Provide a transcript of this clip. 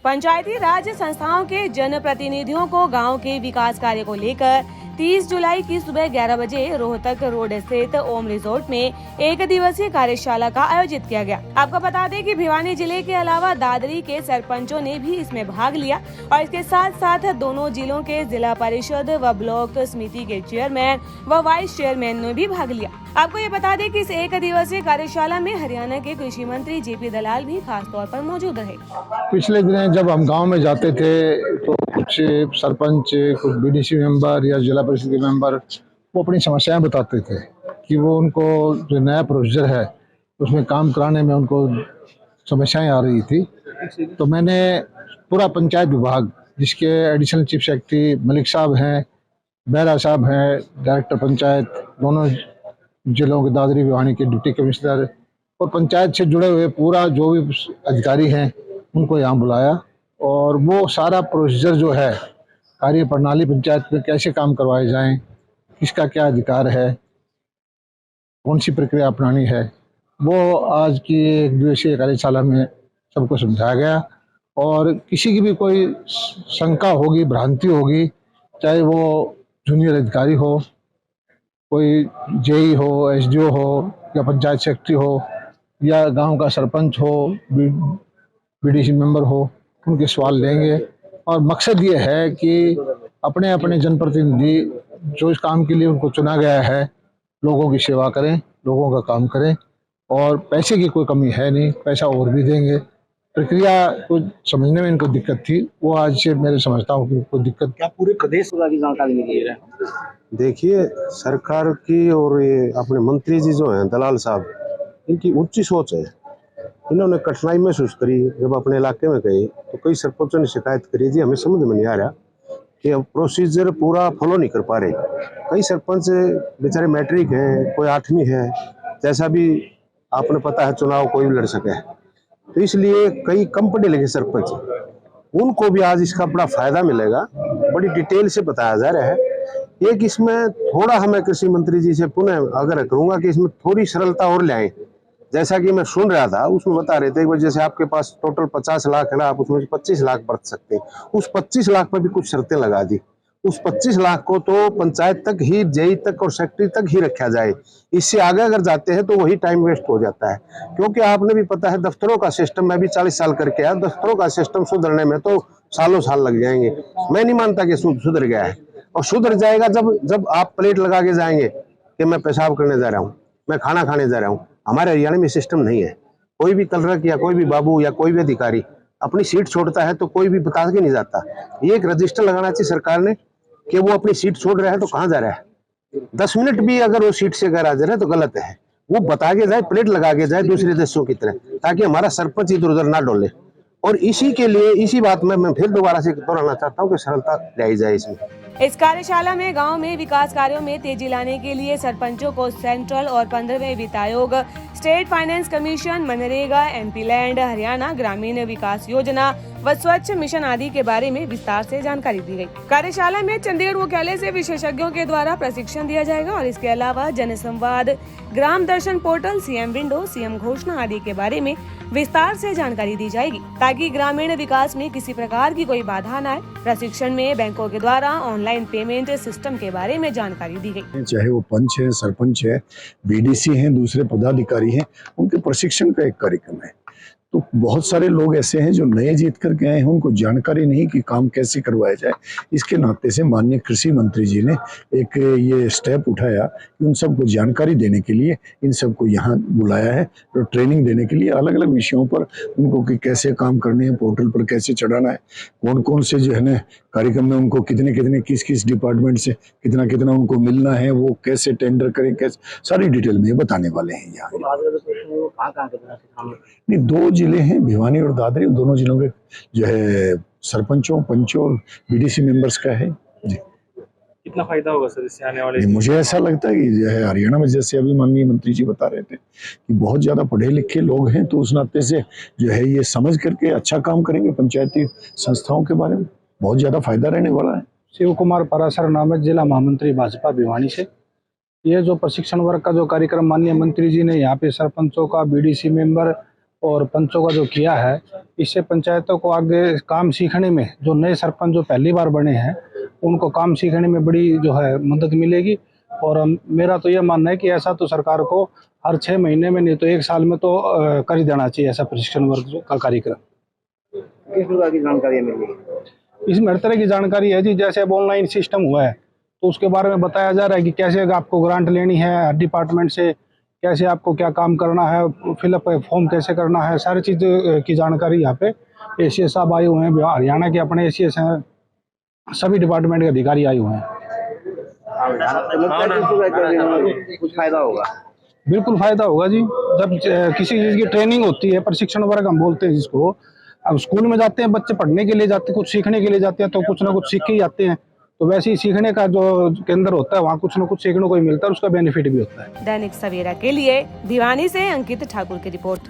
पंचायती राज संस्थाओं के जनप्रतिनिधियों को गांव के विकास कार्य को लेकर 30 जुलाई की सुबह 11 बजे रोहतक रोड स्थित ओम रिजोर्ट में एक दिवसीय कार्यशाला का आयोजित किया गया। आपको बता दें कि भिवानी जिले के अलावा दादरी के सरपंचों ने भी इसमें भाग लिया और इसके साथ साथ दोनों जिलों के जिला परिषद व ब्लॉक समिति के चेयरमैन व वाइस चेयरमैन ने भी भाग लिया। आपको ये बता दें कि इस एक दिवसीय कार्यशाला में हरियाणा के कृषि मंत्री जेपी दलाल भी खास तौर पर मौजूद रहे। पिछले दिनों जब हम गांव में जाते थे तो कुछ सरपंच, कुछ बीडीसी मेंबर या जिला परिषद के मेंबर वो अपनी समस्याएं बताते थे कि वो उनको जो नया प्रोसीजर है उसमें काम कराने में उनको समस्याएं आ रही थी। तो मैंने पूरा पंचायत विभाग, जिसके एडिशनल चीफ सेक्रेटरी मलिक साहब हैं, बेहरा साहब हैं, डायरेक्टर पंचायत, दोनों जिलों के दादरी भिवानी के डिप्टी कमिश्नर और पंचायत से जुड़े हुए पूरा जो भी अधिकारी हैं उनको यहाँ बुलाया और वो सारा प्रोसीजर जो है कार्य प्रणाली पंचायत में कैसे काम करवाए जाएं, किसका क्या अधिकार है, कौन सी प्रक्रिया अपनानी है, वो आज की एक दिवसीय कार्यशाला में सबको समझाया गया। और किसी की भी कोई शंका होगी, भ्रांति होगी, चाहे वो जूनियर अधिकारी हो, कोई जेई हो, एसडीओ हो या पंचायत सेक्रेटरी हो या गांव का सरपंच हो, बीडीसी मेंबर हो, उनके सवाल लेंगे। और मकसद ये है कि अपने अपने जनप्रतिनिधि जो इस काम के लिए उनको चुना गया है, लोगों की सेवा करें, लोगों का काम करें। और पैसे की कोई कमी है नहीं, पैसा और भी देंगे। प्रक्रिया को समझने में इनको दिक्कत थी, वो आज से मेरे समझता हूँ कि कोई दिक्कत। क्या पूरे प्रदेश की जानकारी मिली है? देखिए, सरकार की और ये अपने मंत्री जी जो हैं दलाल साहब, इनकी ऊंची सोच है। इन्होंने कठिनाई महसूस करी जब अपने इलाके में गए तो कई सरपंचों ने शिकायत करी, जी हमें समझ में नहीं आ रहा कि अब प्रोसीजर पूरा फॉलो नहीं कर पा रहे। कई सरपंच बेचारे मैट्रिक हैं, कोई 8वीं है, जैसा भी आपने पता है चुनाव कोई भी लड़ सके। तो इसलिए कई कम पढ़े लिखे सरपंच, उनको भी आज इसका बड़ा फायदा मिलेगा। बड़ी डिटेल से बताया जा रहा है। एक इसमें थोड़ा हमें कृषि मंत्री जी से पुनः आग्रह करूंगा कि इसमें थोड़ी सरलता और लाएं। जैसा कि मैं सुन रहा था उसमें बता रहे थे कि जैसे आपके पास टोटल 50 लाख है ना, आप उसमें 25 लाख बरत सकते हैं। उस 25 लाख पर भी कुछ शर्तें लगा दी। उस 25 लाख को तो पंचायत तक ही, जेई तक और सेक्रेटरी तक ही रखा जाए। इससे आगे अगर जाते हैं तो वही टाइम वेस्ट हो जाता है। क्योंकि आपने भी पता है दफ्तरों का सिस्टम, मैं भी 40 साल करके आया, दफ्तरों का सिस्टम सुधरने में तो सालों साल लग जाएंगे। मैं नहीं मानता कि सुधर गया है, और सुधर जाएगा जब आप प्लेट लगा के जाएंगे कि मैं पेशाब करने जा रहा हूँ, मैं खाना खाने जा रहा हूँ। हमारे हरियाणा में सिस्टम नहीं है। कोई भी कलरक या कोई भी बाबू या कोई भी अधिकारी अपनी सीट छोड़ता है तो कोई भी बता के नहीं जाता। ये एक रजिस्टर लगाना चाहिए सरकार ने कि वो अपनी सीट छोड़ रहा है तो कहाँ जा रहा है। 10 मिनट भी अगर वो सीट से गैर हाजिर है तो गलत है। वो बता के जाए, प्लेट लगा के जाए दूसरे देशों की तरह, ताकि हमारा सरपंच इधर उधर ना डोले। और इसी के लिए, इसी बात में मैं फिर दोबारा से दोहराना चाहता हूँ कि सरलता लाई जाए इसमें। इस कार्यशाला में गांव में विकास कार्यों में तेजी लाने के लिए सरपंचों को सेंट्रल और 15वें वित्त आयोग, state finance commission, MNREGA, MP land, Haryana ग्रामीण विकास योजना व स्वच्छ मिशन आदि के बारे में विस्तार से जानकारी दी गई। कार्यशाला में चंडीगढ़ मुख्यालय से विशेषज्ञों के द्वारा प्रशिक्षण दिया जाएगा और इसके अलावा जनसंवाद, ग्राम दर्शन पोर्टल, सीएम विंडो, सीएम घोषणा आदि के बारे में विस्तार से जानकारी दी जाएगी, ताकि ग्रामीण विकास में किसी प्रकार की कोई बाधा न आए। प्रशिक्षण में बैंकों के द्वारा ऑनलाइन पेमेंट सिस्टम के बारे में जानकारी दी गई। चाहे वो पंच है, सरपंच है, बीडीसी हैं, दूसरे पदाधिकारी हैं, उनके प्रशिक्षण का एक कार्यक्रम है। तो बहुत सारे लोग ऐसे हैं जो नए जीत करके आए हैं, उनको जानकारी नहीं कि काम कैसे करवाया जाए। इसके नाते से माननीय कृषि मंत्री जी ने एक ये स्टेप उठाया कि उन सबको जानकारी देने के लिए इन सबको यहाँ बुलाया है और ट्रेनिंग देने के लिए अलग अलग विषयों पर उनको कि कैसे काम करने हैं, पोर्टल पर कैसे चढ़ाना है, कौन कौन से जो है ना कार्यक्रम में उनको कितने कितने किस किस डिपार्टमेंट से कितना कितना उनको मिलना है, वो कैसे टेंडर करें, कैसे सारी डिटेल में बताने वाले हैं यहाँ। नहीं, 2 जिले हैं, भिवानी और दादरी, दोनों जिलों के जो है सरपंचों, पंचों और बीडीसी मेंबर्स का है जी। कितना फायदा होगा सर इससे आने वाले? मुझे ऐसा लगता है कि जो है हरियाणा में, जैसे अभी माननीय मंत्री जी बता रहे थे कि बहुत ज्यादा पढ़े लिखे लोग हैं, तो उस नाते से जो है ये समझ करके अच्छा काम करेंगे। पंचायती संस्थाओं के बारे में बहुत ज्यादा फायदा रहने वाला है। शिव कुमार पराशर नामक जिला महामंत्री भाजपा भिवानी से। ये जो प्रशिक्षण वर्ग का जो कार्यक्रम माननीय मंत्री जी ने यहाँ पे सरपंचों का, बीडीसी मेंबर और पंचों का जो किया है, इससे पंचायतों को आगे काम सीखने में, जो नए सरपंच जो पहली बार बने हैं उनको काम सीखने में बड़ी जो है मदद मिलेगी। और मेरा तो ये मानना है कि ऐसा तो सरकार को हर 6 महीने में नहीं तो 1 साल में तो कर ही देना चाहिए ऐसा प्रशिक्षण वर्ग का कार्यक्रम। किस प्रकार की जानकारी मिली? इसमें हर तरह की जानकारी है जी। जैसे अब ऑनलाइन सिस्टम हुआ है तो उसके बारे में बताया जा रहा है कि कैसे आपको ग्रांट लेनी है हर डिपार्टमेंट से, कैसे आपको क्या काम करना है, फिलअप फॉर्म कैसे करना है, सारी चीज़ की जानकारी यहाँ पे एसीएस साहब आए हुए हैं, हरियाणा के अपने एसीएस हैं, सभी डिपार्टमेंट के अधिकारी आए हुए हैं। कुछ फायदा होगा? बिल्कुल फ़ायदा होगा जी। जब किसी चीज़ की ट्रेनिंग होती है, प्रशिक्षण वर्ग हम बोलते हैं जिसको, अब स्कूल में जाते हैं बच्चे पढ़ने के लिए जाते हैं, कुछ सीखने के लिए जाते हैं तो कुछ ना कुछ सीख के ही आते हैं। तो वैसे ही सीखने का जो केंद्र होता है वहाँ कुछ ना कुछ सीखने को ही मिलता है, उसका बेनिफिट भी होता है। दैनिक सवेरा के लिए भिवानी से अंकित ठाकुर की रिपोर्ट।